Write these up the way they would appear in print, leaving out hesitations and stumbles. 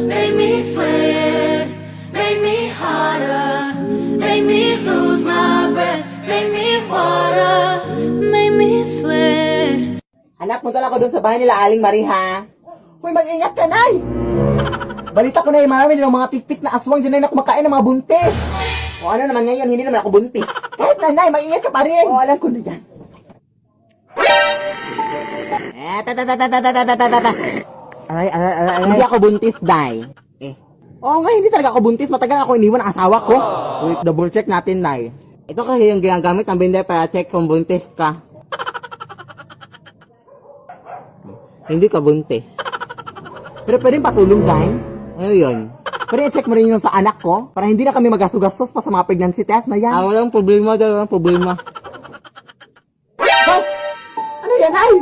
Make me sweat, make me harder, make me lose my breath, make me water, make me sweat. Anak, punta lang ako doon sa bahay nila Aling Marie, ha? Hoy, mag-ingat ka, Nay! Balita ko na marami nilang mga tiktik na aswang dyan na kumakain ng mga buntis. O ano naman ngayon, hindi naman ako buntis. Kahit na, Nay, mag-ingat ka pa rin. O, alam ko na yan. Hindi ako buntis, Nay. Oo nga, hindi talaga ako buntis. Matagal ako iniwan ang asawa ko. Wait, double check natin, Nay. Ito kasi yung ginagamit ng binder para check kung buntis ka. Hindi ka buntis. Pero pwedeng patulong, Day. Ano yun? Pwede i-check mo rin yung sa anak ko para hindi na kami magastugastos pa sa mga pregnancy test na yan. Walang problema, walang problema. So, ano yan, ay?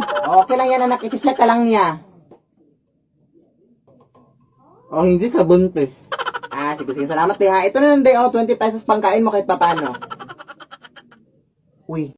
Okay lang yan, anak. I-check ka lang niya. Oh, hindi sa buntis. Sige, salamat, ha. Ito na lang, Day. 20 pesos pangkain mo kahit papano. Uy.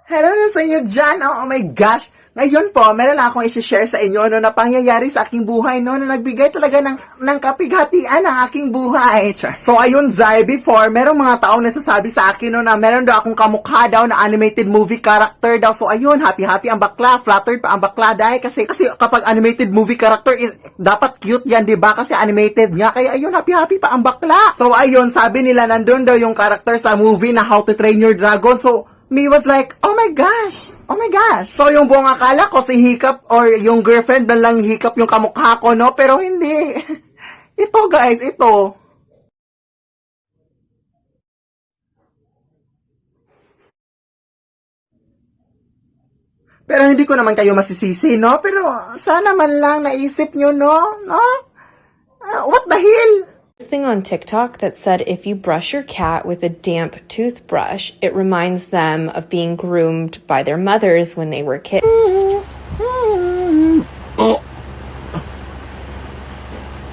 Hello na sa inyo dyan. Oh my gosh. Ngayon po, meron lang akong isi-share sa inyo na pangyayari sa aking buhay na nagbigay talaga ng kapighatian ng aking buhay. So ayun, Zay, before, merong mga taong nasasabi sa akin na meron daw akong kamukha daw na animated movie character daw. So ayun, happy-happy ang bakla, flattered pa ang bakla dahil kasi kapag animated movie character, dapat cute yan, diba? Kasi animated nga. Kaya ayun, happy-happy pa ang bakla. So ayun, sabi nila nandun daw yung character sa movie na How to Train Your Dragon. So me was like, oh my gosh. So yung buong akala ko si Hiccup or yung girlfriend na lang Hiccup yung kamukha ko, no? Pero hindi. Ito guys, ito. Pero hindi ko naman kayo masisisi, no? Pero sana man lang naisip nyo, no? No? What the hell? This thing on TikTok that said if you brush your cat with a damp toothbrush, it reminds them of being groomed by their mothers when they were kids.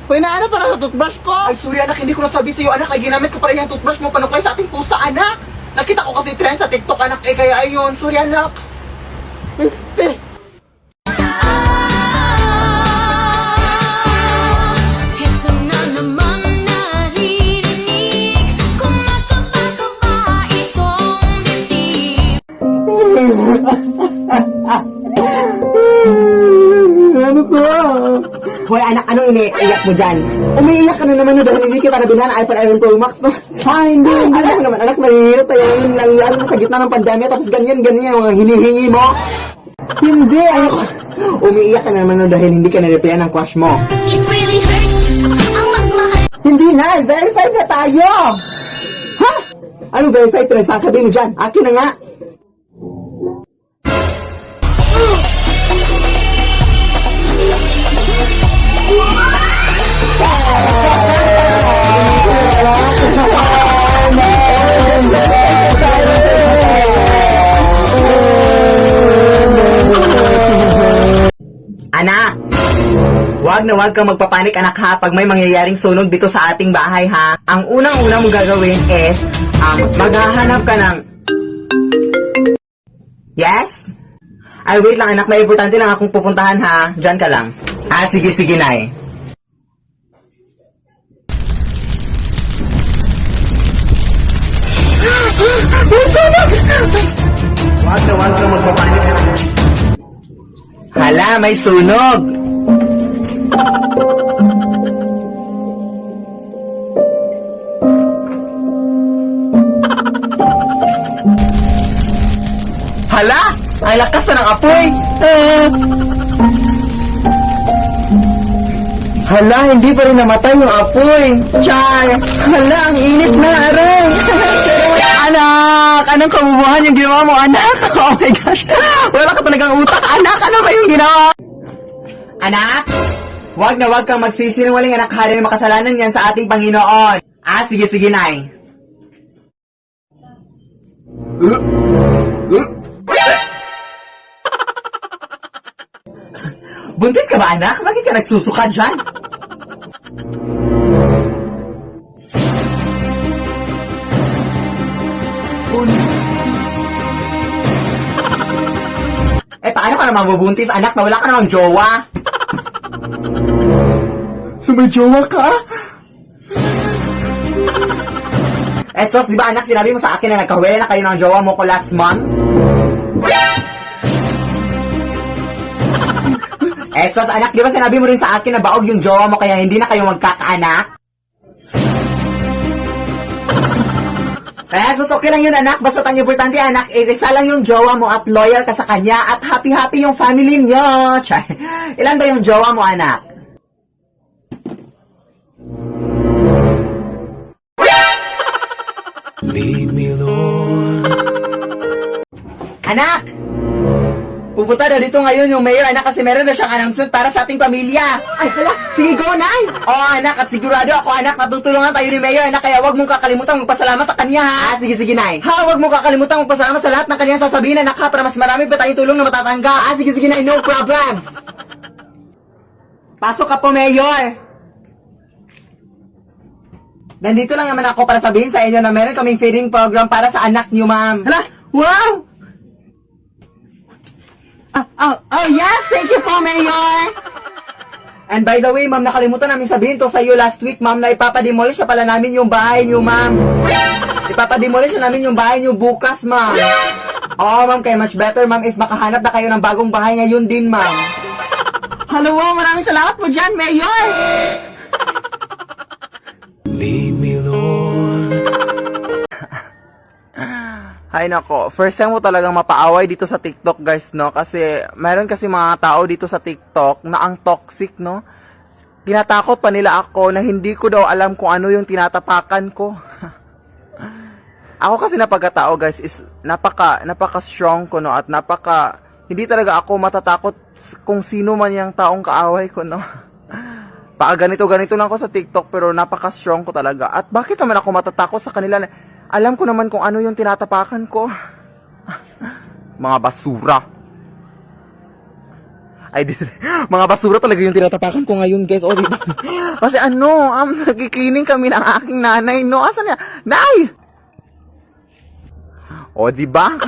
Hoy, naano para sa toothbrush ko? Ay, sorry anak, hindi ko nasabi sa'yo, anak, ay ginamit ko pa rin yung toothbrush mo panuklay sa ating pusa, anak. Nakita ko kasi trend sa TikTok, anak, kaya ayun, sorry anak. Ano to? Hoy, anak, anong iniiyak mo dyan? Umiiyak ka na naman no, dahil hindi kita nabilhan ng iPhone Pro Max, no? Hindi. Anak naman, anak, mahihirap tayo ngayon lang yan sa gitna ng pandemya, tapos ganyan yung mga hinihingi mo. Hindi, ayoko. Umiiyak ka na naman no, dahil hindi ka na-replyan ng crush mo. It really hurts ang magmahal. Hindi na, verified na tayo! Ha? Ano verified? Pero sasabihin mo dyan, akin na nga. Anak, wag kang magpapanik, anak, ha, pag may mangyayaring sunog dito sa ating bahay, ha. Ang unang-unang mong gagawin is maghahanap ka ng... Yes? Ay, wait lang, anak, may importante lang akong pupuntahan, ha. Diyan ka lang. Sige, Nay. Wag kang magpapanik, anak. Hala, may sunog! Hala! Ay lakas na ng apoy! Hala, hindi pa rin namatay yung apoy! Chay! Hala, ang init na, aray! Anak! Anong kabubuhan yung ginawa mo, anak? Oh my gosh! Wala ka talagang utak, anak! Ano ba yung ginawa? Anak! Wag kang magsisinungaling, anak. Hari na makasalanan yan sa ating Panginoon. Sige, Nay. Buntis ka ba, anak? Bakit ka nagsusuka dyan? Paano ka naman mabubuntis, anak, na wala ka namang jowa? So may jowa ka? Sos, di ba anak, sinabi mo sa akin na nagkahuwela na kayo ng jowa mo ko last month? Sos, anak, di ba sinabi mo rin sa akin na baog yung jowa mo kaya hindi na kayo magkakaanak? Sos, okay lang yun anak, basta ang importante anak, isa lang yung jowa mo at loyal ka sa kanya at happy-happy yung family niyo. Char. Ilan ba yung jowa mo anak? Lead me, Lord. Anak! Pupunta na dito ngayon yung mayor, anak, kasi meron na siyang announcement para sa ating pamilya. Ay, hala, sige, go, Nay! Oo, anak, at sigurado ako, anak, natutulungan tayo ni mayor, anak, kaya wag mong kakalimutan magpasalamat sa kanya, ha? Sige, sige, Nay. Ha, wag mong kakalimutan magpasalamat sa lahat ng kanyang sasabihin, anak, ha, para mas marami pa tayong tulong na matatanggap. Sige, sige, Nay, no problem. Pasok ka po, mayor. Nandito lang naman ako para sabihin sa inyo na meron kaming feeding program para sa anak niyo, ma'am. Hala, wow! Oh, yes! Thank you po, Mayor! And by the way, ma'am, nakalimutan namin sabihin to sa iyo last week, ma'am, na ipapademolish na pala namin yung bahay niyo, ma'am. Ipapademolish na namin yung bahay niyo bukas, ma'am. Oo, ma'am, kaya much better, ma'am, if makahanap na kayo ng bagong bahay ngayon din, ma'am. Hello, maraming salamat po dyan, Mayor! Lead me, Lord. Hay nako, first time mo talagang mapaaway dito sa TikTok, guys, no? Kasi meron kasi mga tao dito sa TikTok na ang toxic, no? Tinatakot pa nila ako na hindi ko daw alam kung ano yung tinatapakan ko. Ako kasi na pagkatao, guys, is napaka-strong ko, no? At hindi talaga ako matatakot kung sino man yung taong kaaway ko, no? Ganito lang ako sa TikTok pero napaka-strong ko talaga. At bakit naman ako matatakot sa kanila? Alam ko naman kung ano yung tinatapakan ko. Mga basura. Mga basura talaga yung tinatapakan ko ngayon, guys. O, diba? Kasi nagki-cleaning kami ng aking nanay, no? Asan niya? Nay! O, diba?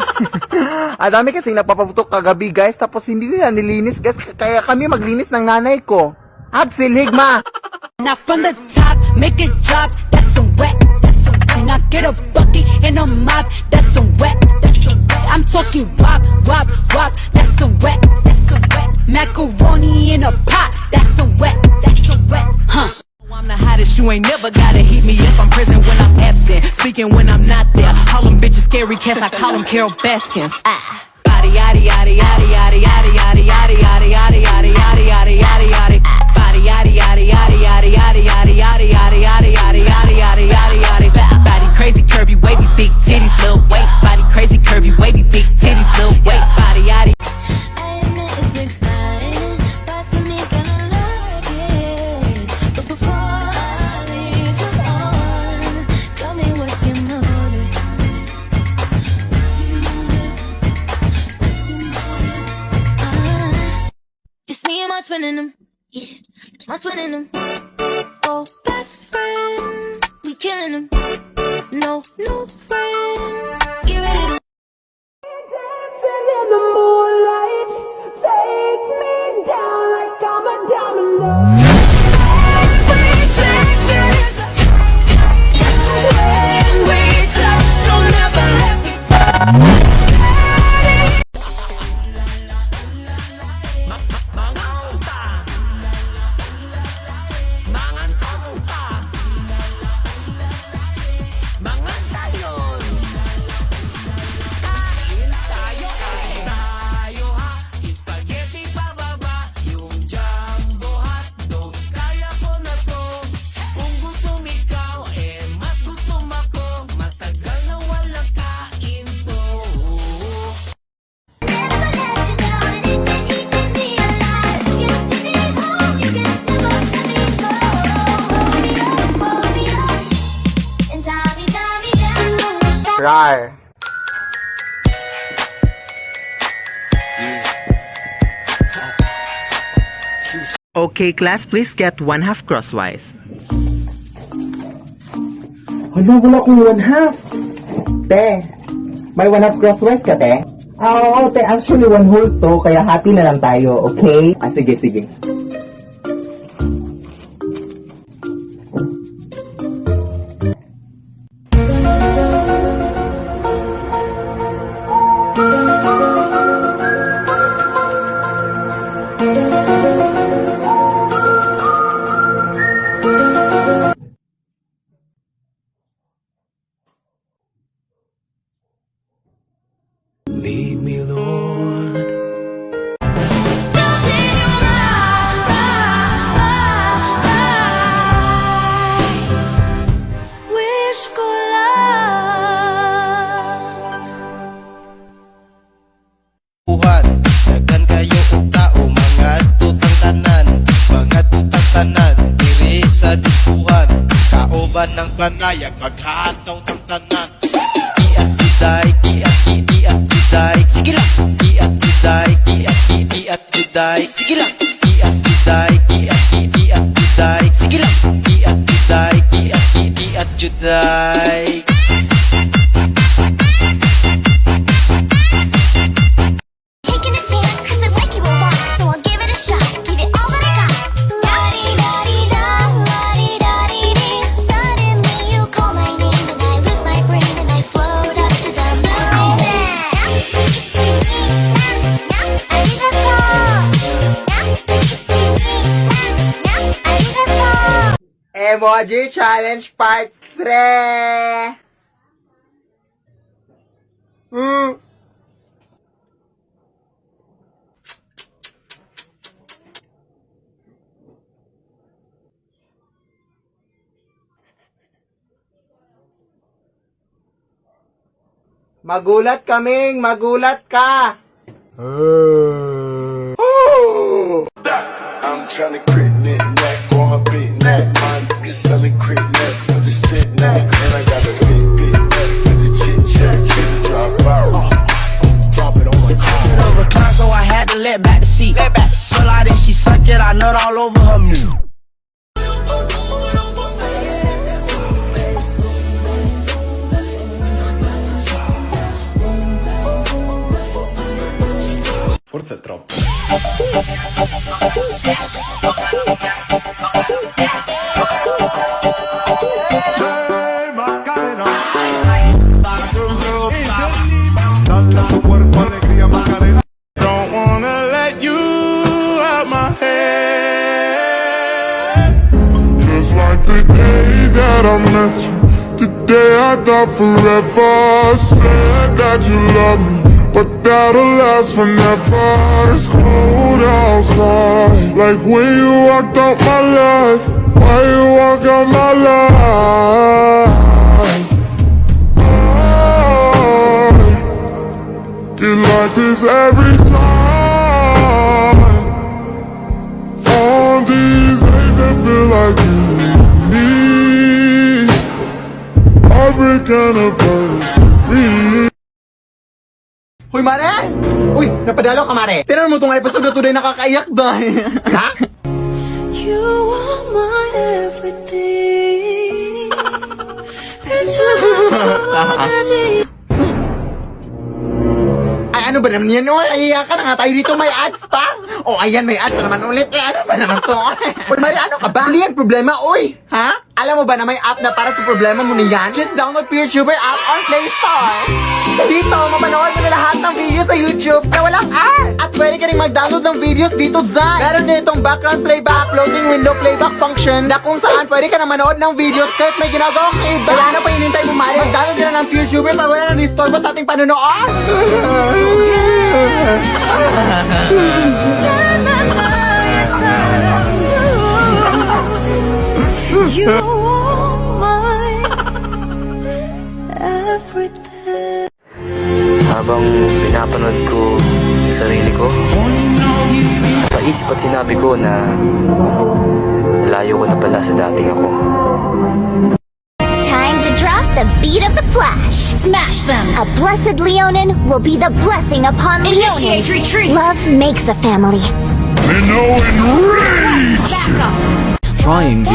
Ang dami kasi napapaputok kagabi, guys. Tapos hindi nila nilinis, guys. Kaya kami maglinis ng nanay ko. Absil Higma! Now from the top, make it drop. That's some wet. That's some wet. Now get a bucket and a mop. That's some wet. That's some wet. I'm talking wop, wop, wop. That's some wet. That's some wet. Macaroni in a pot. That's some wet. That's some wet. Huh? I'm the hottest, you ain't never gotta heat me up. I'm present when I'm absent, speaking when I'm not there. All them bitches scary cats, I call them Carol Baskins. Body yaddy yaddy yaddy yaddy yaddy yaddy yaddy yaddy yaddy yaddy yaddy yaddy yaddy yaddy. Body yaddy yaddy yaddy yaddy yaddy yaddy yaddy yaddy yaddy yaddy yaddy yaddy yaddy yaddy. Body crazy curvy wavy big titties little waist. Body crazy curvy wavy big titties little waist. Body yaddy. I admit it's exciting, but to me gonna like it. But before I lead you on, tell me what's your motive? Just me and my twin in them, yeah, just my twin in them. Oh, best friend, we killing them. No, no friends, get ready to. Dancing in the moonlight, take me down like I'm a domino. Every second is a when we touch, don't ever let me go. Rar. Okay, class, please get 1/2 crosswise. Hala, wala akong 1/2. Te, may 1/2 crosswise ka, te? Oo, te, actually 1 whole to, kaya hati na lang tayo, okay? Sige, sige. Diri sa diskuhan Kauban ng banayag Paghataw ng tanan Diat juday, diat juday Sige lang Diat juday, diat juday Sige lang Diat juday, diat juday Sige lang Diat juday, diat juday Taking a chance, cause I like you a lot, so I'll give it a shot, give it all that I got. La-di-da-di-da, la-di-da-di-dee. Suddenly you call my name, and I lose my brain, and I float up to the moon. Emoji Challenge Part 3! Magulat kaming, magulat ka! I'm tryna crit neck on her big neck. Mine is selling crit neck for the sit neck. And I got a big neck for the chit chat. She's a drop out. Drop it on my car. Recline, so I had to let back the seat. Pull out and she suck it, I nut all over her meat. Forse è troppo. Don't wanna let you out my head. Just like the day that I met you, the day I thought forever. Said that you love me, but that'll last forever. It's cold outside, like when you walked out my life. Why you walk out my life? Get like this every time. On these days I feel like you need heartbreak anniversary. Hoy, Mare! Uy, napadalo ka, Mare! Tinan mo itong episode na tunay nakakaiyak ba? Ha? You are my everything. Ay, ano ba naman yan? Oh, naiiyak ka na nga tayo dito. May ads pa. Oh, ayan, may ads na naman ulit. Eh, ano ba naman to? Uy, Mare, ano ka ba? Ano yan problema? Uy, ha? Alam mo ba na may app na para sa problema mo na yan? Just download PeerTuber app on Play Store. Dito, mapanood mo na lahat ng videos sa YouTube na walang ad. At pwede ka rin mag-download ng videos dito dyan. Meron din itong background playback, floating window playback function na kung saan pwede ka na manood ng videos kahit may ginagawa kang iba. Wala na pa hinintay mo, Mare. Mag-download ka na ng PeerTuber para wala na disturbo sa ating panunood. You are my everything. Habang pinapanood ko sarili ko, napaisip at sinabi ko na layo ko na pala sa dating ako. Time to drop the beat of the Flash. Smash them. A blessed Leonin will be the blessing upon Leonins. Initiate retreat. Love makes a family. Minnow enraged! Trying